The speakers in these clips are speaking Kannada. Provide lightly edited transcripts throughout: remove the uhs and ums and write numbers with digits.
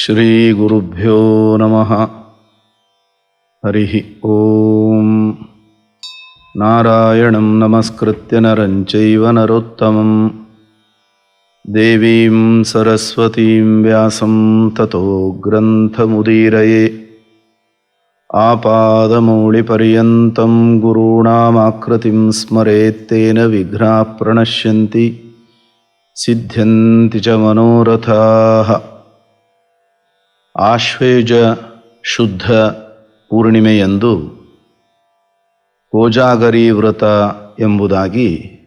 ಶ್ರೀ ಗುರುಭ್ಯೋ ನಮಃ. ಹರಿ ಓಂ. ನಾರಾಯಣಂ ನಮಸ್ಕೃತ್ಯ ನರಂ ಚೈವ ನರೋತ್ತಮಂ ದೇವೀಂ ಸರಸ್ವತೀಂ ವ್ಯಾಸಂ ತತೋ ಗ್ರಂಥಮುದೀರಯೇ. ಆಪಾದಮೌಳಿಪರ್ಯಂತಂ ಗುರುಣಾಮಾಕೃತಿಂ ಸ್ಮರೇತ್ತೇನ ವಿಘ್ನಾಃ ಪ್ರಣಶ್ಯಂತಿ ಸಿದ್ಧ್ಯಂತಿ ಚ ಮನೋರಥಾಃ. ಆಶ್ವೇಜ ಶುದ್ಧ ಪೂರ್ಣಿಮೆಯಂದು ಕೋಜಾಗರಿ ವ್ರತ ಎಂಬುದಾಗಿ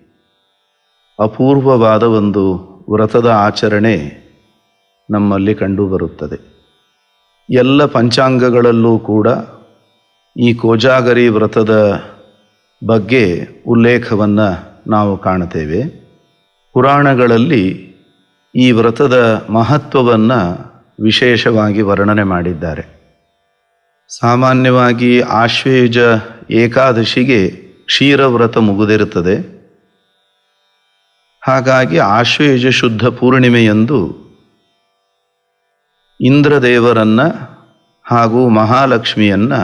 ಅಪೂರ್ವವಾದ ಒಂದು ವ್ರತದ ಆಚರಣೆ ನಮ್ಮಲ್ಲಿ ಕಂಡುಬರುತ್ತದೆ. ಎಲ್ಲ ಪಂಚಾಂಗಗಳಲ್ಲೂ ಕೂಡ ಈ ಕೋಜಾಗರಿ ವ್ರತದ ಬಗ್ಗೆ ಉಲ್ಲೇಖವನ್ನು ನಾವು ಕಾಣುತ್ತೇವೆ. ಪುರಾಣಗಳಲ್ಲಿ ಈ ವ್ರತದ ಮಹತ್ವವನ್ನು ವಿಶೇಷವಾಗಿ ವರ್ಣನೆ ಮಾಡಿದ್ದಾರೆ. ಸಾಮಾನ್ಯವಾಗಿ ಆಶ್ವೇಜ ಏಕಾದಶಿಗೆ ಕ್ಷೀರವ್ರತ ಮುಗಿದಿರುತ್ತದೆ. ಹಾಗಾಗಿ ಆಶ್ವೇಜ ಶುದ್ಧ ಪೂರ್ಣಿಮೆಯಂದು ಇಂದ್ರದೇವರನ್ನು ಹಾಗೂ ಮಹಾಲಕ್ಷ್ಮಿಯನ್ನು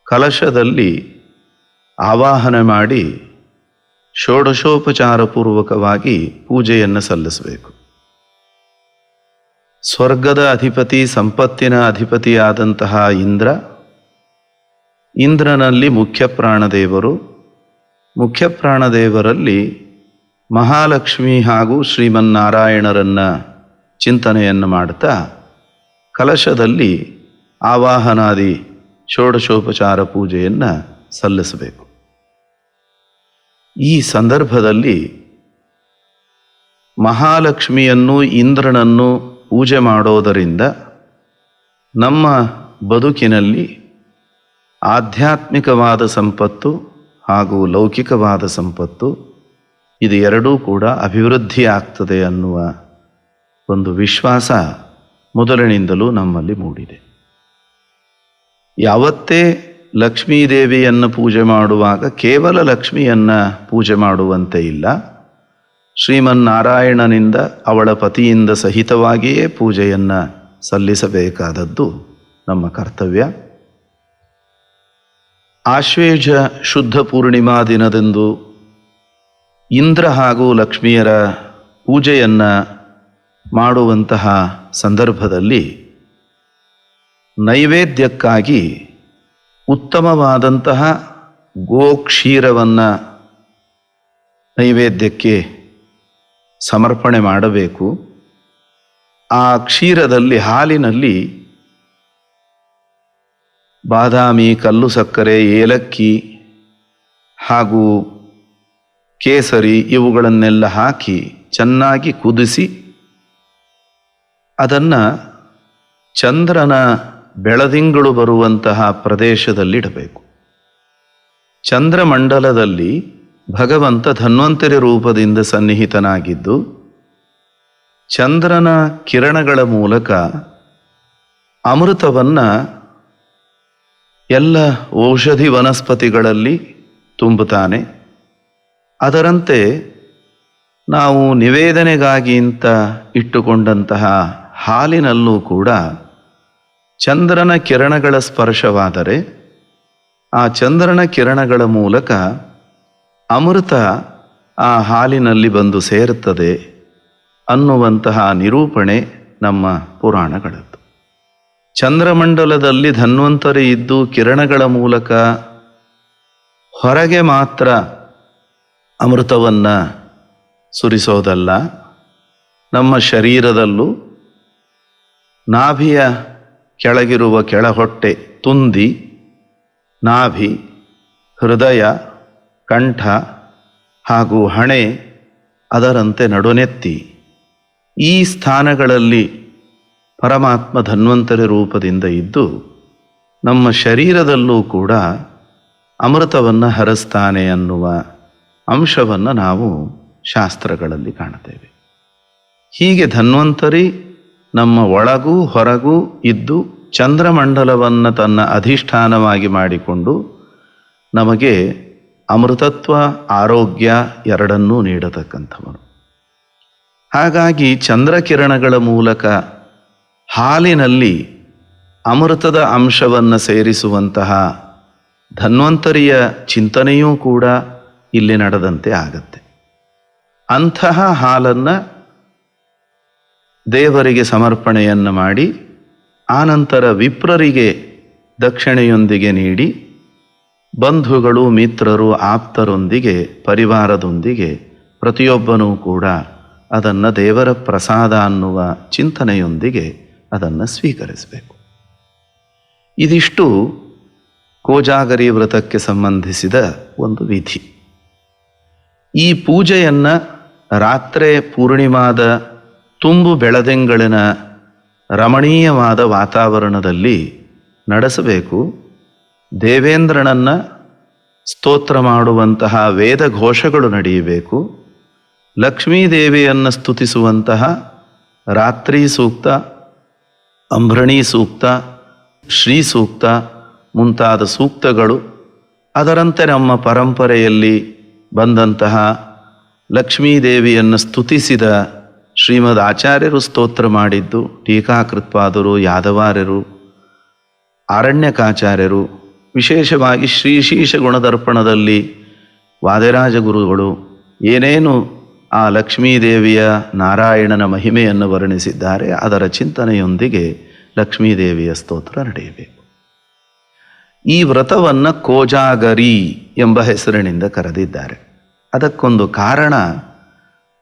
ಕಲಶದಲ್ಲಿ ಆವಾಹನೆ ಮಾಡಿ ಷೋಡಶೋಪಚಾರಪೂರ್ವಕವಾಗಿ ಪೂಜೆಯನ್ನು ಸಲ್ಲಿಸಬೇಕು. ಸ್ವರ್ಗದ ಅಧಿಪತಿ, ಸಂಪತ್ತಿನ ಅಧಿಪತಿಯಾದಂತಹ ಇಂದ್ರನಲ್ಲಿ ಮುಖ್ಯ ಪ್ರಾಣದೇವರು, ಮುಖ್ಯ ಪ್ರಾಣದೇವರಲ್ಲಿ ಮಹಾಲಕ್ಷ್ಮಿ ಹಾಗೂ ಶ್ರೀಮನ್ನಾರಾಯಣರನ್ನು ಚಿಂತನೆಯನ್ನು ಮಾಡ್ತಾ ಕಲಶದಲ್ಲಿ ಆವಾಹನಾದಿ ಷೋಡಶೋಪಚಾರ ಪೂಜೆಯನ್ನು ಸಲ್ಲಿಸಬೇಕು. ಈ ಸಂದರ್ಭದಲ್ಲಿ ಮಹಾಲಕ್ಷ್ಮಿಯನ್ನು, ಇಂದ್ರನನ್ನು ಪೂಜೆ ಮಾಡೋದರಿಂದ ನಮ್ಮ ಬದುಕಿನಲ್ಲಿ ಆಧ್ಯಾತ್ಮಿಕವಾದ ಸಂಪತ್ತು ಹಾಗೂ ಲೌಕಿಕವಾದ ಸಂಪತ್ತು ಇದು ಎರಡೂ ಕೂಡ ಅಭಿವೃದ್ಧಿ ಆಗ್ತದೆ ಅನ್ನುವ ಒಂದು ವಿಶ್ವಾಸ ಮೊದಲಿನಿಂದಲೂ ನಮ್ಮಲ್ಲಿ ಮೂಡಿದೆ. ಯಾವತ್ತೇ ಲಕ್ಷ್ಮೀದೇವಿಯನ್ನು ಪೂಜೆ ಮಾಡುವಾಗ ಕೇವಲ ಲಕ್ಷ್ಮಿಯನ್ನು ಪೂಜೆ ಮಾಡುವಂತೆ ಇಲ್ಲ, ಶ್ರೀಮನ್ನಾರಾಯಣನಿಂದ ಅವಳ ಪತಿಯಿಂದ ಸಹಿತವಾಗಿಯೇ ಪೂಜೆಯನ್ನು ಸಲ್ಲಿಸಬೇಕಾದದ್ದು ನಮ್ಮ ಕರ್ತವ್ಯ. ಆಶ್ವೇಜ ಶುದ್ಧ ಪೂರ್ಣಿಮಾ ದಿನದಂದು ಇಂದ್ರ ಹಾಗೂ ಲಕ್ಷ್ಮಿಯರ ಪೂಜೆಯನ್ನು ಮಾಡುವಂತಹ ಸಂದರ್ಭದಲ್ಲಿ ನೈವೇದ್ಯಕ್ಕಾಗಿ ಉತ್ತಮವಾದಂತಹ ಗೋಕ್ಷೀರವನ್ನು ನೈವೇದ್ಯಕ್ಕೆ ಸಮರ್ಪಣೆ ಮಾಡಬೇಕು. ಆ ಕ್ಷೀರದಲ್ಲಿ, ಹಾಲಿನಲ್ಲಿ ಬಾದಾಮಿ, ಕಲ್ಲು ಸಕ್ಕರೆ, ಏಲಕ್ಕಿ ಹಾಗೂ ಕೇಸರಿ ಇವುಗಳನ್ನೆಲ್ಲ ಹಾಕಿ ಚೆನ್ನಾಗಿ ಕುದಿಸಿ ಅದನ್ನು ಚಂದ್ರನ ಬೆಳದಿಂಗಳು ಬರುವಂತಹ ಪ್ರದೇಶದಲ್ಲಿಡಬೇಕು. ಚಂದ್ರಮಂಡಲದಲ್ಲಿ ಭಗವಂತ ಧನ್ವಂತರಿ ರೂಪದಿಂದ ಸನ್ನಿಹಿತನಾಗಿದ್ದು ಚಂದ್ರನ ಕಿರಣಗಳ ಮೂಲಕ ಅಮೃತವನ್ನು ಎಲ್ಲ ಔಷಧಿ ವನಸ್ಪತಿಗಳಲ್ಲಿ ತುಂಬುತ್ತಾನೆ. ಅದರಂತೆ ನಾವು ನಿವೇದನೆಗಾಗಿ ಅಂತ ಇಟ್ಟುಕೊಂಡಂತಹ ಹಾಲಿನಲ್ಲೂ ಕೂಡ ಚಂದ್ರನ ಕಿರಣಗಳ ಸ್ಪರ್ಶವಾದರೆ ಆ ಚಂದ್ರನ ಕಿರಣಗಳ ಮೂಲಕ ಅಮೃತ ಆ ಹಾಲಿನಲ್ಲಿ ಬಂದು ಸೇರುತ್ತದೆ ಅನ್ನುವಂತಹ ನಿರೂಪಣೆ ನಮ್ಮ ಪುರಾಣಗಳದ್ದು. ಚಂದ್ರಮಂಡಲದಲ್ಲಿ ಧನ್ವಂತರಿ ಇದ್ದು ಕಿರಣಗಳ ಮೂಲಕ ಹೊರಗೆ ಮಾತ್ರ ಅಮೃತವನ್ನು ಸುರಿಸೋದಲ್ಲ, ನಮ್ಮ ಶರೀರದಲ್ಲೂ ನಾಭಿಯ ಕೆಳಗಿರುವ ಕೆಳಹೊಟ್ಟೆ, ತುಂದಿ, ನಾಭಿ, ಹೃದಯ, ಕಂಠ ಹಾಗೂ ಹಣೆ, ಅದರಂತೆ ನಡುನೆತ್ತಿ ಈ ಸ್ಥಾನಗಳಲ್ಲಿ ಪರಮಾತ್ಮ ಧನ್ವಂತರಿ ರೂಪದಿಂದ ಇದ್ದು ನಮ್ಮ ಶರೀರದಲ್ಲೂ ಕೂಡ ಅಮೃತವನ್ನು ಹರಿಸ್ತಾನೆ ಅನ್ನುವ ಅಂಶವನ್ನು ನಾವು ಶಾಸ್ತ್ರಗಳಲ್ಲಿ ಕಾಣುತ್ತೇವೆ. ಹೀಗೆ ಧನ್ವಂತರಿ ನಮ್ಮ ಒಳಗೂ ಹೊರಗೂ ಇದ್ದು ಚಂದ್ರಮಂಡಲವನ್ನು ತನ್ನ ಅಧಿಷ್ಠಾನವಾಗಿ ಮಾಡಿಕೊಂಡು ನಮಗೆ ಅಮೃತತ್ವ, ಆರೋಗ್ಯ ಎರಡನ್ನೂ ನೀಡತಕ್ಕಂಥವನು. ಹಾಗಾಗಿ ಚಂದ್ರಕಿರಣಗಳ ಮೂಲಕ ಹಾಲಿನಲ್ಲಿ ಅಮೃತದ ಅಂಶವನ್ನು ಸೇರಿಸುವಂತಹ ಧನ್ವಂತರಿಯ ಚಿಂತನೆಯೂ ಕೂಡ ಇಲ್ಲಿ ನಡೆದಂತೆ ಆಗತ್ತೆ. ಅಂತಹ ಹಾಲನ್ನು ದೇವರಿಗೆ ಸಮರ್ಪಣೆಯನ್ನು ಮಾಡಿ ಆನಂತರ ವಿಪ್ರರಿಗೆ ದಕ್ಷಿಣೆಯೊಂದಿಗೆ ನೀಡಿ ಬಂಧುಗಳು, ಮಿತ್ರರು, ಆಪ್ತರೊಂದಿಗೆ, ಪರಿವಾರದೊಂದಿಗೆ ಪ್ರತಿಯೊಬ್ಬನೂ ಕೂಡ ಅದನ್ನು ದೇವರ ಪ್ರಸಾದ ಅನ್ನುವ ಚಿಂತನೆಯೊಂದಿಗೆ ಅದನ್ನು ಸ್ವೀಕರಿಸಬೇಕು. ಇದಿಷ್ಟು ಕೋಜಾಗರಿ ವ್ರತಕ್ಕೆ ಸಂಬಂಧಿಸಿದ ಒಂದು ವಿಧಿ. ಈ ಪೂಜೆಯನ್ನು ರಾತ್ರಿ ಪೂರ್ಣಿಮಾದ ತುಂಬು ಬೆಳದಿಂಗಳಿನ ರಮಣೀಯವಾದ ವಾತಾವರಣದಲ್ಲಿ ನಡೆಸಬೇಕು. ದೇವೇಂದ್ರನನ್ನು ಸ್ತೋತ್ರ ಮಾಡುವಂತಹ ವೇದ ಘೋಷಗಳು ನಡೆಯಬೇಕು. ಲಕ್ಷ್ಮೀದೇವಿಯನ್ನು ಸ್ತುತಿಸುವಂತಹ ರಾತ್ರಿ ಸೂಕ್ತ, ಅಂಬ್ರಣಿ ಸೂಕ್ತ, ಶ್ರೀ ಸೂಕ್ತ ಮುಂತಾದ ಸೂಕ್ತಗಳು, ಅದರಂತೆ ನಮ್ಮ ಪರಂಪರೆಯಲ್ಲಿ ಬಂದಂತಹ ಲಕ್ಷ್ಮೀದೇವಿಯನ್ನು ಸ್ತುತಿಸಿದ ಶ್ರೀಮದ್ ಆಚಾರ್ಯರು ಸ್ತೋತ್ರ ಮಾಡಿದ್ದು, ಟೀಕಾಕೃತ್ಪಾದರು, ಯಾದವಾರ್ಯರು, ಆರಣ್ಯಕಾಚಾರ್ಯರು, ವಿಶೇಷವಾಗಿ ಶ್ರೀಶೀಶ ಗುಣದರ್ಪಣದಲ್ಲಿ ವಾದಿರಾಜ ಗುರುಗಳು ಏನೇನು ಆ ಲಕ್ಷ್ಮೀದೇವಿಯ ನಾರಾಯಣನ ಮಹಿಮೆಯನ್ನು ವರ್ಣಿಸಿದ್ದಾರೆ ಅದರ ಚಿಂತನೆಯೊಂದಿಗೆ ಲಕ್ಷ್ಮೀದೇವಿಯ ಸ್ತೋತ್ರ ನಡೆಯಬೇಕು. ಈ ವ್ರತವನ್ನು ಕೋಜಾಗರಿ ಎಂಬ ಹೆಸರಿನಿಂದ ಕರೆದಿದ್ದಾರೆ. ಅದಕ್ಕೊಂದು ಕಾರಣ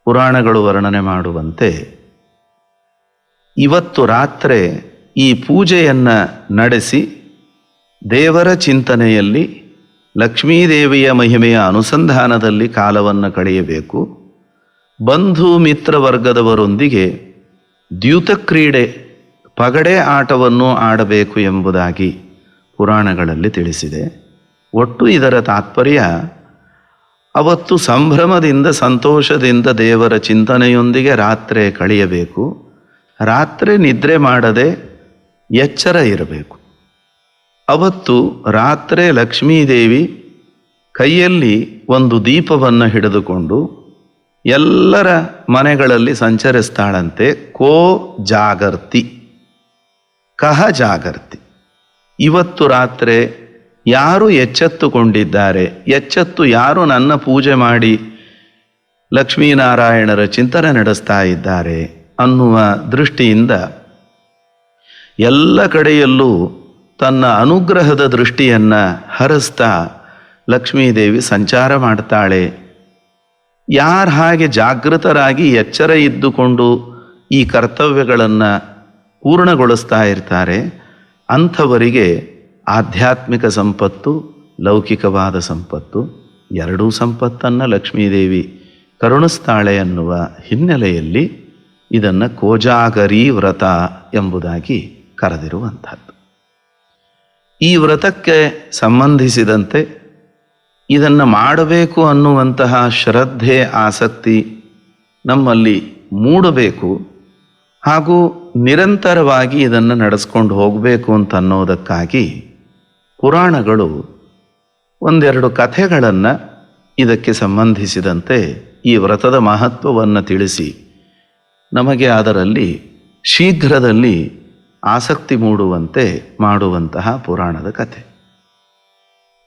ಪುರಾಣಗಳು ವರ್ಣನೆ ಮಾಡುವಂತೆ, ಇವತ್ತು ರಾತ್ರಿ ಈ ಪೂಜೆಯನ್ನು ನಡೆಸಿ ದೇವರ ಚಿಂತನೆಯಲ್ಲಿ ಲಕ್ಷ್ಮೀದೇವಿಯ ಮಹಿಮೆಯ ಅನುಸಂಧಾನದಲ್ಲಿ ಕಾಲವನ್ನು ಕಳೆಯಬೇಕು. ಬಂಧು ಮಿತ್ರ ವರ್ಗದವರೊಂದಿಗೆ ದ್ಯೂತ ಕ್ರೀಡೆ, ಪಗಡೆ ಆಟವನ್ನು ಆಡಬೇಕು ಎಂಬುದಾಗಿ ಪುರಾಣಗಳಲ್ಲಿ ತಿಳಿಸಿದೆ. ಒಟ್ಟು ಇದರ ತಾತ್ಪರ್ಯ, ಅವತ್ತು ಸಂಭ್ರಮದಿಂದ ಸಂತೋಷದಿಂದ ದೇವರ ಚಿಂತನೆಯೊಂದಿಗೆ ರಾತ್ರಿ ಕಳೆಯಬೇಕು. ರಾತ್ರಿ ನಿದ್ರೆ ಮಾಡದೆ ಎಚ್ಚರ ಇರಬೇಕು. ಅವತ್ತು ರಾತ್ರಿ ಲಕ್ಷ್ಮೀದೇವಿ ಕೈಯಲ್ಲಿ ಒಂದು ದೀಪವನ್ನು ಹಿಡಿದುಕೊಂಡು ಎಲ್ಲರ ಮನೆಗಳಲ್ಲಿ ಸಂಚರಿಸ್ತಾಳಂತೆ. ಕೋ ಜಾಗರ್ತಿ, ಕಹ ಜಾಗರ್ತಿ. ಇವತ್ತು ರಾತ್ರಿ ಯಾರು ಎಚ್ಚೆತ್ತುಕೊಂಡಿದ್ದಾರೆ, ಎಚ್ಚೆತ್ತು ಯಾರು ನನ್ನ ಪೂಜೆ ಮಾಡಿ ಲಕ್ಷ್ಮೀನಾರಾಯಣರ ಚಿಂತನೆ ನಡೆಸ್ತಾ ಇದ್ದಾರೆ ಅನ್ನುವ ದೃಷ್ಟಿಯಿಂದ ಎಲ್ಲ ಕಡೆಯಲ್ಲೂ ತನ್ನ ಅನುಗ್ರಹದ ದೃಷ್ಟಿಯನ್ನು ಹರಿಸ್ತಾ ಲಕ್ಷ್ಮೀದೇವಿ ಸಂಚಾರ ಮಾಡ್ತಾಳೆ. ಯಾರು ಹಾಗೆ ಜಾಗೃತರಾಗಿ ಎಚ್ಚರ ಇದ್ದುಕೊಂಡು ಈ ಕರ್ತವ್ಯಗಳನ್ನು ಪೂರ್ಣಗೊಳಿಸ್ತಾ ಇರ್ತಾರೆ, ಅಂಥವರಿಗೆ ಆಧ್ಯಾತ್ಮಿಕ ಸಂಪತ್ತು, ಲೌಕಿಕವಾದ ಸಂಪತ್ತು, ಎರಡೂ ಸಂಪತ್ತನ್ನು ಲಕ್ಷ್ಮೀದೇವಿ ಕರುಣಿಸ್ತಾಳೆ ಅನ್ನುವ ಹಿನ್ನೆಲೆಯಲ್ಲಿ ಇದನ್ನು ಕೋಜಾಗರಿ ವ್ರತ ಎಂಬುದಾಗಿ ಕರೆದಿರುವಂಥದ್ದು. ಈ ವ್ರತಕ್ಕೆ ಸಂಬಂಧಿಸಿದಂತೆ ಇದನ್ನು ಮಾಡಬೇಕು ಅನ್ನುವಂತಹ ಶ್ರದ್ಧೆ, ಆಸಕ್ತಿ ನಮ್ಮಲ್ಲಿ ಮೂಡಬೇಕು. ಹಾಗೂ ನಿರಂತರವಾಗಿ ಇದನ್ನು ನಡೆಸ್ಕೊಂಡು ಹೋಗಬೇಕು ಅಂತ ಅನ್ನೋದಕ್ಕಾಗಿ ಪುರಾಣಗಳು ಒಂದೆರಡು ಕಥೆಗಳನ್ನು ಇದಕ್ಕೆ ಸಂಬಂಧಿಸಿದಂತೆ ಈ ವ್ರತದ ಮಹತ್ವವನ್ನು ತಿಳಿಸಿ ನಮಗೆ ಅದರಲ್ಲಿ ಶೀಘ್ರದಲ್ಲಿ ಆಸಕ್ತಿ ಮೂಡುವಂತೆ ಮಾಡುವಂತಹ ಪುರಾಣದ ಕಥೆ.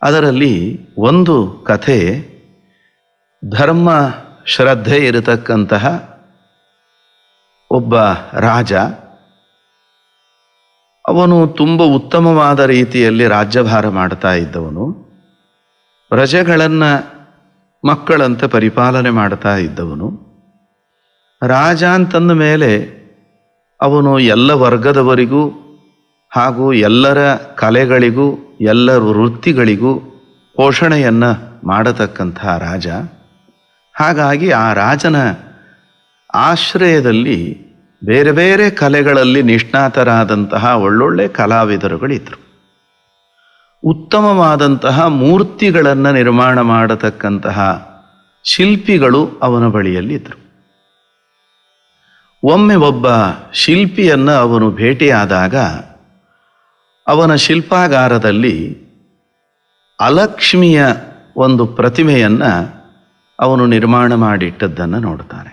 ಅದರಲ್ಲಿ ಒಂದು ಕಥೆ, ಧರ್ಮ ಶ್ರದ್ಧೆ ಇರತಕ್ಕಂತಹ ಒಬ್ಬ ರಾಜ. ಅವನು ತುಂಬ ಉತ್ತಮವಾದ ರೀತಿಯಲ್ಲಿ ರಾಜ್ಯಭಾರ ಮಾಡ್ತಾ ಇದ್ದವನು. ಪ್ರಜೆಗಳನ್ನು ಮಕ್ಕಳಂತೆ ಪರಿಪಾಲನೆ ಮಾಡ್ತಾ ಇದ್ದವನು. ರಾಜ ಅಂತಂದ ಮೇಲೆ ಅವನು ಎಲ್ಲ ವರ್ಗದವರಿಗೂ ಹಾಗೂ ಎಲ್ಲರ ಕಲೆಗಳಿಗೂ ಎಲ್ಲ ವೃತ್ತಿಗಳಿಗೂ ಪೋಷಣೆಯನ್ನು ಮಾಡತಕ್ಕಂತಹ ರಾಜ. ಹಾಗಾಗಿ ಆ ರಾಜನ ಆಶ್ರಯದಲ್ಲಿ ಬೇರೆ ಬೇರೆ ಕಲೆಗಳಲ್ಲಿ ನಿಷ್ಣಾತರಾದಂತಹ ಒಳ್ಳೊಳ್ಳೆ ಕಲಾವಿದರುಗಳಿದ್ದರು. ಉತ್ತಮವಾದಂತಹ ಮೂರ್ತಿಗಳನ್ನು ನಿರ್ಮಾಣ ಮಾಡತಕ್ಕಂತಹ ಶಿಲ್ಪಿಗಳು ಅವನ ಬಳಿಯಲ್ಲಿದ್ದರು. ಒಮ್ಮೆ ಒಬ್ಬ ಶಿಲ್ಪಿಯನ್ನು ಅವನು ಭೇಟಿಯಾದಾಗ ಅವನ ಶಿಲ್ಪಾಗಾರದಲ್ಲಿ ಅಲಕ್ಷ್ಮಿಯ ಒಂದು ಪ್ರತಿಮೆಯನ್ನು ಅವನು ನಿರ್ಮಾಣ ಮಾಡಿಟ್ಟದ್ದನ್ನು ನೋಡ್ತಾನೆ.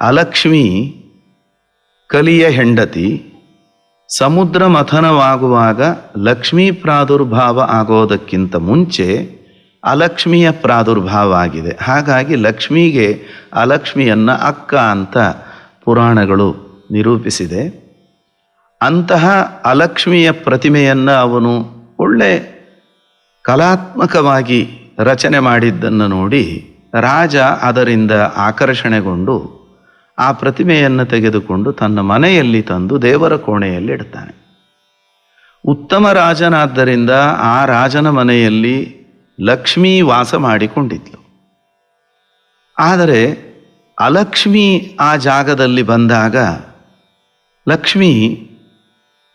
ಅಲಕ್ಷ್ಮಿ ಕಲಿಯ ಹೆಂಡತಿ ಸಮುದ್ರ ಮಥನವಾಗುವಾಗ ಲಕ್ಷ್ಮೀ ಪ್ರಾದುರ್ಭಾವ ಆಗೋದಕ್ಕಿಂತ ಮುಂಚೆ ಅಲಕ್ಷ್ಮಿಯ ಪ್ರಾದುರ್ಭಾವ ಆಗಿದೆ. ಹಾಗಾಗಿ ಲಕ್ಷ್ಮಿಗೆ ಅಲಕ್ಷ್ಮಿಯನ್ನು ಅಕ್ಕ ಅಂತ ಪುರಾಣಗಳು ನಿರೂಪಿಸಿದೆ. ಅಂತಹ ಅಲಕ್ಷ್ಮಿಯ ಪ್ರತಿಮೆಯನ್ನು ಅವನು ಒಳ್ಳೆ ಕಲಾತ್ಮಕವಾಗಿ ರಚನೆ ಮಾಡಿದ್ದನ್ನು ನೋಡಿ ರಾಜ ಅದರಿಂದ ಆಕರ್ಷಣೆಗೊಂಡು ಆ ಪ್ರತಿಮೆಯನ್ನು ತೆಗೆದುಕೊಂಡು ತನ್ನ ಮನೆಯಲ್ಲಿ ತಂದು ದೇವರ ಕೋಣೆಯಲ್ಲಿ ಇಡ್ತಾನೆ. ಉತ್ತಮ ರಾಜನಾದ್ದರಿಂದ ಆ ರಾಜನ ಮನೆಯಲ್ಲಿ ಲಕ್ಷ್ಮೀ ವಾಸ ಮಾಡಿಕೊಂಡಿದ್ಲು. ಆದರೆ ಅಲಕ್ಷ್ಮಿ ಆ ಜಾಗದಲ್ಲಿ ಬಂದಾಗ ಲಕ್ಷ್ಮಿ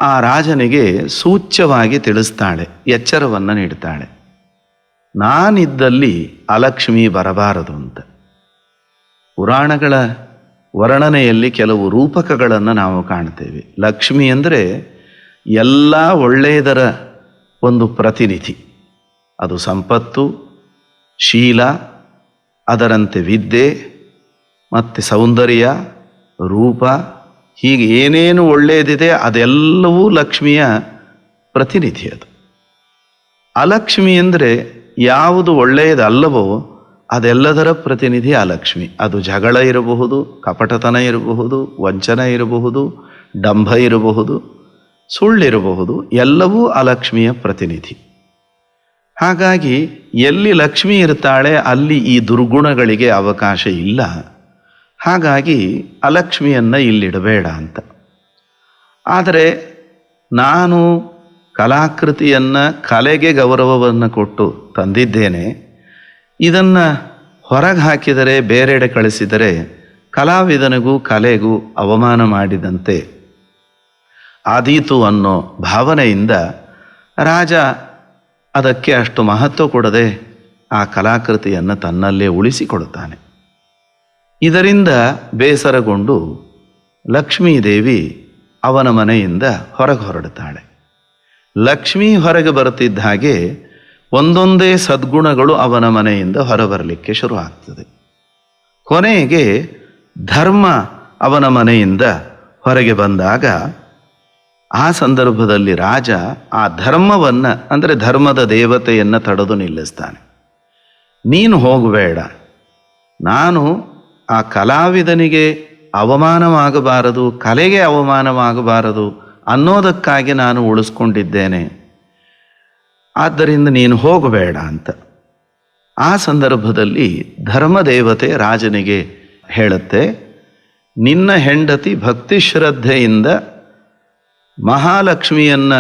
ಆ ರಾಜನಿಗೆ ಸೂಚ್ಯವಾಗಿ ತಿಳಿಸ್ತಾಳೆ, ಎಚ್ಚರವನ್ನು ನೀಡ್ತಾಳೆ, ನಾನಿದ್ದಲ್ಲಿ ಅಲಕ್ಷ್ಮಿ ಬರಬಾರದು ಅಂತ. ಪುರಾಣಗಳ ವರ್ಣನೆಯಲ್ಲಿ ಕೆಲವು ರೂಪಕಗಳನ್ನು ನಾವು ಕಾಣ್ತೇವೆ. ಲಕ್ಷ್ಮಿ ಅಂದರೆ ಎಲ್ಲ ಒಳ್ಳೆಯದರ ಒಂದು ಪ್ರತಿನಿಧಿ. ಅದು ಸಂಪತ್ತು, ಶೀಲ, ಅದರಂತೆ ವಿದ್ಯೆ ಮತ್ತು ಸೌಂದರ್ಯ, ರೂಪ, ಹೀಗೆ ಏನೇನು ಒಳ್ಳೆಯದಿದೆ ಅದೆಲ್ಲವೂ ಲಕ್ಷ್ಮಿಯ ಪ್ರತಿನಿಧಿ. ಅದು ಅಲಕ್ಷ್ಮಿ ಅಂದರೆ ಯಾವುದು ಒಳ್ಳೆಯದಲ್ಲವೋ ಅದೆಲ್ಲದರ ಪ್ರತಿನಿಧಿ ಅಲಕ್ಷ್ಮಿ. ಅದು ಜಗಳ ಇರಬಹುದು, ಕಪಟತನ ಇರಬಹುದು, ವಂಚನೆ ಇರಬಹುದು, ಡಂಭ ಇರಬಹುದು, ಸುಳ್ಳಿರಬಹುದು, ಎಲ್ಲವೂ ಅಲಕ್ಷ್ಮಿಯ ಪ್ರತಿನಿಧಿ. ಹಾಗಾಗಿ ಎಲ್ಲಿ ಲಕ್ಷ್ಮಿ ಇರ್ತಾಳೆ ಅಲ್ಲಿ ಈ ದುರ್ಗುಣಗಳಿಗೆ ಅವಕಾಶ ಇಲ್ಲ. ಹಾಗಾಗಿ ಅಲಕ್ಷ್ಮಿಯನ್ನು ಇಲ್ಲಿಡಬೇಡ ಅಂತ. ಆದರೆ ನಾನು ಕಲಾಕೃತಿಯನ್ನು, ಕಲೆಗೆ ಗೌರವವನ್ನು ಕೊಟ್ಟು ತಂದಿದ್ದೇನೆ, ಇದನ್ನು ಹೊರಗೆ ಹಾಕಿದರೆ, ಬೇರೆಡೆ ಕಳಿಸಿದರೆ ಕಲಾವಿದನಿಗೂ ಕಲೆಗೂ ಅವಮಾನ ಮಾಡಿದಂತೆ ಆದೀತು ಅನ್ನೋ ಭಾವನೆಯಿಂದ ರಾಜ ಅದಕ್ಕೆ ಅಷ್ಟು ಮಹತ್ವ ಕೊಡದೆ ಆ ಕಲಾಕೃತಿಯನ್ನು ತನ್ನಲ್ಲೇ ಉಳಿಸಿಕೊಡುತ್ತಾನೆ. ಇದರಿಂದ ಬೇಸರಗೊಂಡು ಲಕ್ಷ್ಮೀದೇವಿ ಅವನ ಮನೆಯಿಂದ ಹೊರಗೆ ಹೊರಡುತ್ತಾಳೆ. ಲಕ್ಷ್ಮೀ ಹೊರಗೆ ಬರುತ್ತಿದ್ದ ಹಾಗೆ ಒಂದೊಂದೇ ಸದ್ಗುಣಗಳು ಅವನ ಮನೆಯಿಂದ ಹೊರಬರಲಿಕ್ಕೆ ಶುರು ಆಗ್ತದೆ. ಕೊನೆಗೆ ಧರ್ಮ ಅವನ ಮನೆಯಿಂದ ಹೊರಗೆ ಬಂದಾಗ ಆ ಸಂದರ್ಭದಲ್ಲಿ ರಾಜ ಆ ಧರ್ಮವನ್ನು, ಅಂದರೆ ಧರ್ಮದ ದೇವತೆಯನ್ನು ತಡೆದು ನಿಲ್ಲಿಸ್ತಾನೆ. ನೀನು ಹೋಗಬೇಡ, ನಾನು ಆ ಕಲಾವಿದನಿಗೆ ಅವಮಾನವಾಗಬಾರದು, ಕಲೆಗೆ ಅವಮಾನವಾಗಬಾರದು ಅನ್ನೋದಕ್ಕಾಗಿ ನಾನು ಉಳಿಸ್ಕೊಂಡಿದ್ದೇನೆ, ಆದ್ದರಿಂದ ನೀನು ಹೋಗಬೇಡ ಅಂತ. ಆ ಸಂದರ್ಭದಲ್ಲಿ ಧರ್ಮದೇವತೆ ರಾಜನಿಗೆ ಹೇಳುತ್ತೆ, ನಿನ್ನ ಹೆಂಡತಿ ಭಕ್ತಿ ಶ್ರದ್ಧೆಯಿಂದ ಮಹಾಲಕ್ಷ್ಮಿಯನ್ನು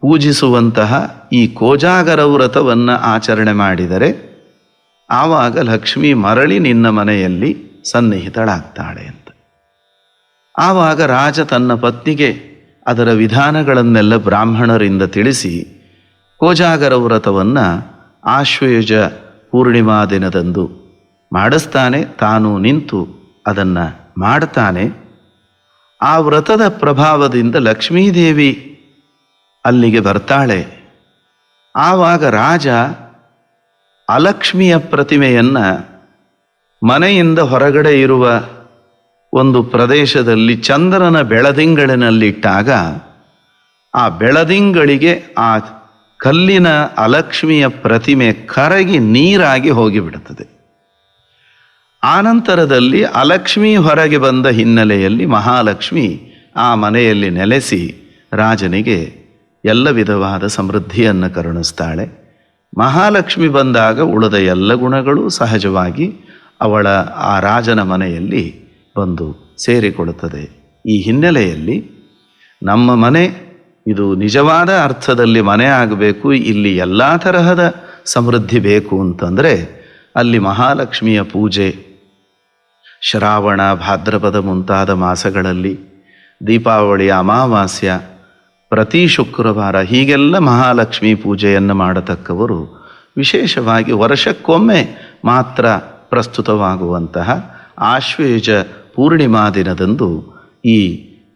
ಪೂಜಿಸುವಂತಹ ಈ ಕೋಜಾಗರ ವ್ರತವನ್ನು ಆಚರಣೆ ಮಾಡಿದರೆ ಆವಾಗ ಲಕ್ಷ್ಮಿ ಮರಳಿ ನಿನ್ನ ಮನೆಯಲ್ಲಿ ಸನ್ನಿಹಿತಳಾಗ್ತಾಳೆ ಅಂತ. ಆವಾಗ ರಾಜ ತನ್ನ ಪತ್ನಿಗೆ ಅದರ ವಿಧಾನಗಳನ್ನೆಲ್ಲ ಬ್ರಾಹ್ಮಣರಿಂದ ತಿಳಿಸಿ ಕೋಜಾಗರ ವ್ರತವನ್ನು ಆಶ್ವಯುಜ ಪೂರ್ಣಿಮಾ ದಿನದಂದು ಮಾಡಿಸ್ತಾನೆ. ತಾನು ನಿಂತು ಅದನ್ನು ಮಾಡ್ತಾನೆ. ಆ ವ್ರತದ ಪ್ರಭಾವದಿಂದ ಲಕ್ಷ್ಮೀದೇವಿ ಅಲ್ಲಿಗೆ ಬರ್ತಾಳೆ. ಆವಾಗ ರಾಜ ಅಲಕ್ಷ್ಮಿಯ ಪ್ರತಿಮೆಯನ್ನು ಮನೆಯಿಂದ ಹೊರಗಡೆ ಇರುವ ಒಂದು ಪ್ರದೇಶದಲ್ಲಿ ಚಂದ್ರನ ಬೆಳದಿಂಗಳಿನಲ್ಲಿಟ್ಟಾಗ ಆ ಬೆಳದಿಂಗಳಿಗೆ ಆ ಕಲ್ಲಿನ ಅಲಕ್ಷ್ಮಿಯ ಪ್ರತಿಮೆ ಕರಗಿ ನೀರಾಗಿ ಹೋಗಿಬಿಡುತ್ತದೆ. ಆನಂತರದಲ್ಲಿ ಅಲಕ್ಷ್ಮಿ ಹೊರಗೆ ಬಂದ ಹಿನ್ನೆಲೆಯಲ್ಲಿ ಮಹಾಲಕ್ಷ್ಮಿ ಆ ಮನೆಯಲ್ಲಿ ನೆಲೆಸಿ ರಾಜನಿಗೆ ಎಲ್ಲ ವಿಧವಾದ ಸಮೃದ್ಧಿಯನ್ನು ಕರುಣಿಸ್ತಾಳೆ. ಮಹಾಲಕ್ಷ್ಮಿ ಬಂದಾಗ ಉಳಿದ ಎಲ್ಲ ಗುಣಗಳು ಸಹಜವಾಗಿ ಅವಳ ಆ ರಾಜನ ಮನೆಯಲ್ಲಿ ಬಂದು ಸೇರಿಕೊಳ್ಳುತ್ತದೆ. ಈ ಹಿನ್ನೆಲೆಯಲ್ಲಿ ನಮ್ಮ ಮನೆ ಇದು ನಿಜವಾದ ಅರ್ಥದಲ್ಲಿ ಮನೆ ಆಗಬೇಕು, ಇಲ್ಲಿ ಎಲ್ಲ ತರಹದ ಸಮೃದ್ಧಿ ಬೇಕು ಅಂತಂದರೆ ಅಲ್ಲಿ ಮಹಾಲಕ್ಷ್ಮಿಯ ಪೂಜೆ ಶ್ರಾವಣ, ಭಾದ್ರಪದ ಮುಂತಾದ ಮಾಸಗಳಲ್ಲಿ, ದೀಪಾವಳಿ, ಅಮಾವಾಸ್ಯ, ಪ್ರತಿ ಶುಕ್ರವಾರ ಹೀಗೆಲ್ಲ ಮಹಾಲಕ್ಷ್ಮಿ ಪೂಜೆಯನ್ನು ಮಾಡತಕ್ಕವರು ವಿಶೇಷವಾಗಿ ವರ್ಷಕ್ಕೊಮ್ಮೆ ಮಾತ್ರ ಪ್ರಸ್ತುತವಾಗುವಂತಹ ಆಶ್ವಯುಜ ಪೂರ್ಣಿಮಾ ದಿನದಂದು ಈ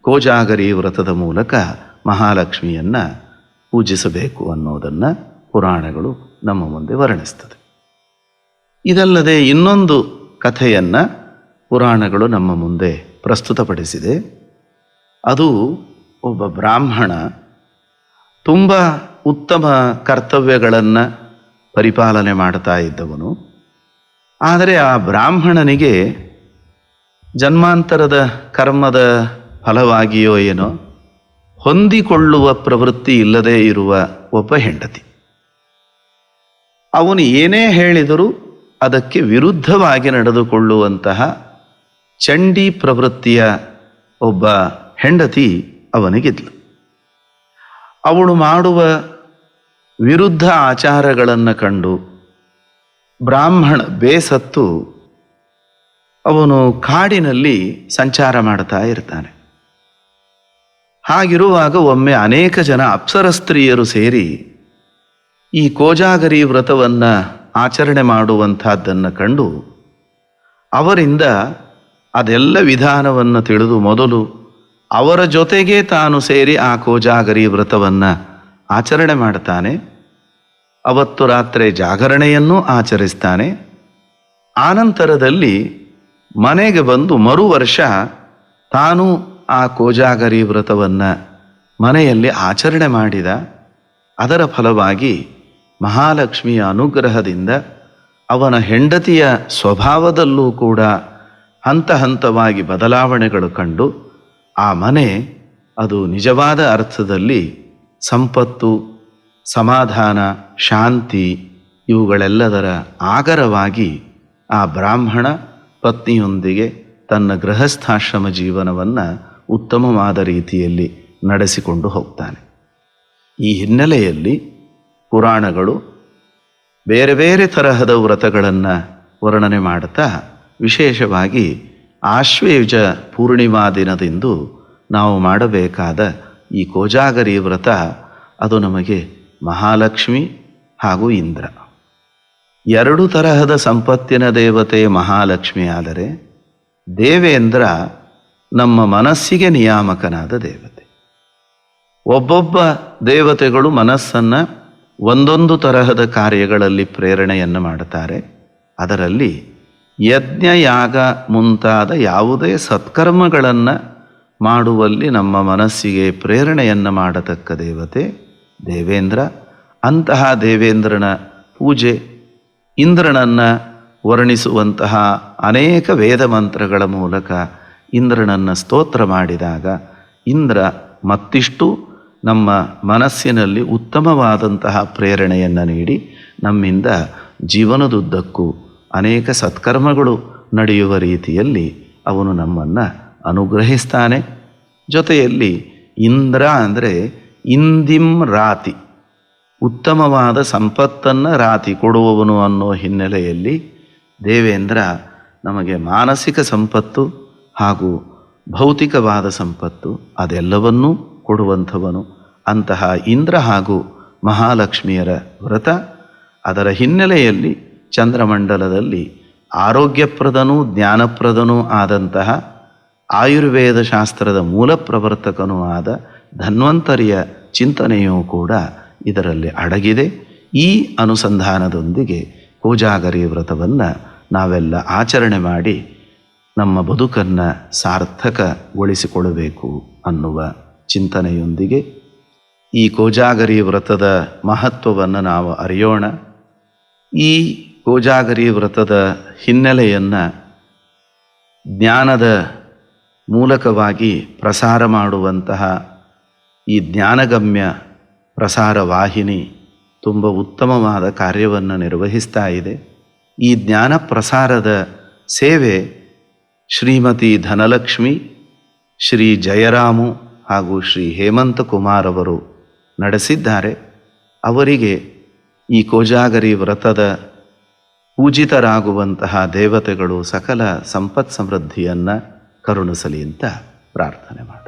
ಕೋಜಾಗರಿ ವ್ರತದ ಮೂಲಕ ಮಹಾಲಕ್ಷ್ಮಿಯನ್ನು ಪೂಜಿಸಬೇಕು ಅನ್ನೋದನ್ನು ಪುರಾಣಗಳು ನಮ್ಮ ಮುಂದೆ ವರ್ಣಿಸ್ತದೆ. ಇದಲ್ಲದೆ ಇನ್ನೊಂದು ಕಥೆಯನ್ನು ಪುರಾಣಗಳು ನಮ್ಮ ಮುಂದೆ ಪ್ರಸ್ತುತಪಡಿಸಿದೆ. ಅದು ಒಬ್ಬ ಬ್ರಾಹ್ಮಣ ತುಂಬ ಉತ್ತಮ ಕರ್ತವ್ಯಗಳನ್ನು ಪರಿಪಾಲನೆ ಮಾಡ್ತಾ ಇದ್ದವನು. ಆದರೆ ಆ ಬ್ರಾಹ್ಮಣನಿಗೆ ಜನ್ಮಾಂತರದ ಕರ್ಮದ ಫಲವಾಗಿಯೋ ಏನೋ ಹೊಂದಿಕೊಳ್ಳುವ ಪ್ರವೃತ್ತಿ ಇಲ್ಲದೇ ಇರುವ ಒಬ್ಬ ಹೆಂಡತಿ. ಅವನು ಏನೇ ಹೇಳಿದರೂ ಅದಕ್ಕೆ ವಿರುದ್ಧವಾಗಿ ನಡೆದುಕೊಳ್ಳುವಂತಹ ಚಂಡಿ ಪ್ರವೃತ್ತಿಯ ಒಬ್ಬ ಹೆಂಡತಿ ಅವನಿಗಿದ್ಲು. ಅವಳು ಮಾಡುವ ವಿರುದ್ಧ ಆಚಾರಗಳನ್ನು ಕಂಡು ಬ್ರಾಹ್ಮಣ ಬೇಸತ್ತು ಅವನು ಕಾಡಿನಲ್ಲಿ ಸಂಚಾರ ಮಾಡ್ತಾ ಇರ್ತಾನೆ. ಹಾಗಿರುವಾಗ ಒಮ್ಮೆ ಅನೇಕ ಜನ ಅಪ್ಸರ ಸ್ತ್ರೀಯರು ಸೇರಿ ಈ ಕೋಜಾಗರಿ ವ್ರತವನ್ನು ಆಚರಣೆ ಮಾಡುವಂಥದ್ದನ್ನು ಕಂಡು ಅವರಿಂದ ಅದೆಲ್ಲ ವಿಧಾನವನ್ನು ತಿಳಿದು ಮೊದಲು ಅವರ ಜೊತೆಗೆ ತಾನು ಸೇರಿ ಆ ಕೋಜಾಗರಿ ವ್ರತವನ್ನು ಆಚರಣೆ ಮಾಡ್ತಾನೆ. ಅವತ್ತು ರಾತ್ರಿ ಜಾಗರಣೆಯನ್ನೂ ಆಚರಿಸ್ತಾನೆ. ಆನಂತರದಲ್ಲಿ ಮನೆಗೆ ಬಂದು ಮರು ವರ್ಷ ತಾನು ಆ ಕೋಜಾಗರಿ ವ್ರತವನ್ನು ಮನೆಯಲ್ಲಿ ಆಚರಣೆ ಮಾಡಿದ. ಅದರ ಫಲವಾಗಿ ಮಹಾಲಕ್ಷ್ಮಿಯ ಅನುಗ್ರಹದಿಂದ ಅವನ ಹೆಂಡತಿಯ ಸ್ವಭಾವದಲ್ಲೂ ಕೂಡ ಹಂತ ಹಂತವಾಗಿ ಬದಲಾವಣೆಗಳು ಕಂಡು ಆ ಮನೆ ಅದು ನಿಜವಾದ ಅರ್ಥದಲ್ಲಿ ಸಂಪತ್ತು, ಸಮಾಧಾನ, ಶಾಂತಿ ಇವುಗಳೆಲ್ಲದರ ಆಗರವಾಗಿ ಆ ಬ್ರಾಹ್ಮಣ ಪತ್ನಿಯೊಂದಿಗೆ ತನ್ನ ಗೃಹಸ್ಥಾಶ್ರಮ ಜೀವನವನ್ನು ಉತ್ತಮವಾದ ರೀತಿಯಲ್ಲಿ ನಡೆಸಿಕೊಂಡು ಹೋಗ್ತಾನೆ. ಈ ಹಿನ್ನೆಲೆಯಲ್ಲಿ ಪುರಾಣಗಳು ಬೇರೆ ಬೇರೆ ತರಹದ ವ್ರತಗಳನ್ನು ವರ್ಣನೆ ಮಾಡುತ್ತಾ ವಿಶೇಷವಾಗಿ ಆಶ್ವಯುಜ ಪೂರ್ಣಿಮಾ ದಿನದಂದು ನಾವು ಮಾಡಬೇಕಾದ ಈ ಕೋಜಾಗರಿ ವ್ರತ ಅದು ನಮಗೆ ಮಹಾಲಕ್ಷ್ಮಿ ಹಾಗೂ ಇಂದ್ರ ಎರಡು ತರಹದ ಸಂಪತ್ತಿನ ದೇವತೆ ಮಹಾಲಕ್ಷ್ಮಿ ಆದರೆ ದೇವೇಂದ್ರ ನಮ್ಮ ಮನಸ್ಸಿಗೆ ನಿಯಾಮಕನಾದ ದೇವತೆ. ಒಬ್ಬೊಬ್ಬ ದೇವತೆಗಳು ಮನಸ್ಸನ್ನು ಒಂದೊಂದು ತರಹದ ಕಾರ್ಯಗಳಲ್ಲಿ ಪ್ರೇರಣೆಯನ್ನು ಮಾಡುತ್ತಾರೆ. ಅದರಲ್ಲಿ ಯಜ್ಞ, ಯಾಗ ಮುಂತಾದ ಯಾವುದೇ ಸತ್ಕರ್ಮಗಳನ್ನು ಮಾಡುವಲ್ಲಿ ನಮ್ಮ ಮನಸ್ಸಿಗೆ ಪ್ರೇರಣೆಯನ್ನು ಮಾಡತಕ್ಕ ದೇವತೆ ದೇವೇಂದ್ರ. ಅಂತಹ ದೇವೇಂದ್ರನ ಪೂಜೆ, ಇಂದ್ರನನ್ನು ವರ್ಣಿಸುವಂತಹ ಅನೇಕ ವೇದ ಮಂತ್ರಗಳ ಮೂಲಕ ಇಂದ್ರನನ್ನು ಸ್ತೋತ್ರ ಮಾಡಿದಾಗ ಇಂದ್ರ ಮತ್ತಿಷ್ಟು ನಮ್ಮ ಮನಸ್ಸಿನಲ್ಲಿ ಉತ್ತಮವಾದಂತಹ ಪ್ರೇರಣೆಯನ್ನು ನೀಡಿ ನಮ್ಮಿಂದ ಜೀವನದುದ್ದಕ್ಕೂ ಅನೇಕ ಸತ್ಕರ್ಮಗಳು ನಡೆಯುವ ರೀತಿಯಲ್ಲಿ ಅವನು ನಮ್ಮನ್ನು ಅನುಗ್ರಹಿಸ್ತಾನೆ. ಜೊತೆಯಲ್ಲಿ ಇಂದ್ರ ಅಂದರೆ ಇಂದಿಂ ರಾತಿ, ಉತ್ತಮವಾದ ಸಂಪತ್ತನ್ನು ರಾತಿ ಕೊಡುವವನು ಅನ್ನೋ ಹಿನ್ನೆಲೆಯಲ್ಲಿ ದೇವೇಂದ್ರ ನಮಗೆ ಮಾನಸಿಕ ಸಂಪತ್ತು ಹಾಗೂ ಭೌತಿಕವಾದ ಸಂಪತ್ತು ಅದೆಲ್ಲವನ್ನೂ ಕೊಡುವಂಥವನು. ಅಂತಹ ಇಂದ್ರ ಹಾಗೂ ಮಹಾಲಕ್ಷ್ಮಿಯರ ವ್ರತ, ಅದರ ಹಿನ್ನೆಲೆಯಲ್ಲಿ ಚಂದ್ರಮಂಡಲದಲ್ಲಿ ಆರೋಗ್ಯಪ್ರದನೂ ಜ್ಞಾನಪ್ರದನೂ ಆದಂತಹ ಆಯುರ್ವೇದ ಶಾಸ್ತ್ರದ ಮೂಲ ಪ್ರವರ್ತಕನೂ ಆದ ಧನ್ವಂತರಿಯ ಚಿಂತನೆಯೂ ಕೂಡ ಇದರಲ್ಲಿ ಅಡಗಿದೆ. ಈ ಅನುಸಂಧಾನದೊಂದಿಗೆ ಕೋಜಾಗರಿ ವ್ರತವನ್ನು ನಾವೆಲ್ಲ ಆಚರಣೆ ಮಾಡಿ ನಮ್ಮ ಬದುಕನ್ನು ಸಾರ್ಥಕಗೊಳಿಸಿಕೊಳ್ಳಬೇಕು ಅನ್ನುವ ಚಿಂತನೆಯೊಂದಿಗೆ ಈ ಕೋಜಾಗರಿ ವ್ರತದ ಮಹತ್ವವನ್ನು ನಾವು ಅರಿಯೋಣ. ಈ ಕೋಜಾಗರಿ ವ್ರತದ ಹಿನ್ನೆಲೆಯನ್ನು ಜ್ಞಾನದ ಮೂಲಕವಾಗಿ ಪ್ರಸಾರ ಮಾಡುವಂತಹ ಈ ಜ್ಞಾನಗಮ್ಯ ಪ್ರಸಾರ ವಾಹಿನಿ ತುಂಬ ಉತ್ತಮವಾದ ಕಾರ್ಯವನ್ನು ನಿರ್ವಹಿಸ್ತಾ ಇದೆ. ಈ ಜ್ಞಾನ ಪ್ರಸಾರದ ಸೇವೆ ಶ್ರೀಮತಿ ಧನಲಕ್ಷ್ಮಿ, ಶ್ರೀ ಜಯರಾಮು ಹಾಗೂ ಶ್ರೀ ಹೇಮಂತ ಕುಮಾರ್ ಅವರು ನಡೆಸಿದ್ದಾರೆ. ಅವರಿಗೆ ಈ ಕೋಜಾಗರಿ ವ್ರತದ ಪೂಜಿತರಾಗುವಂತಹ ದೇವತೆಗಳು ಸಕಲ ಸಂಪತ್ ಸಮೃದ್ಧಿಯನ್ನು ಕರುಣಿಸಲಿ ಅಂತ ಪ್ರಾರ್ಥನೆ ಮಾಡಿ.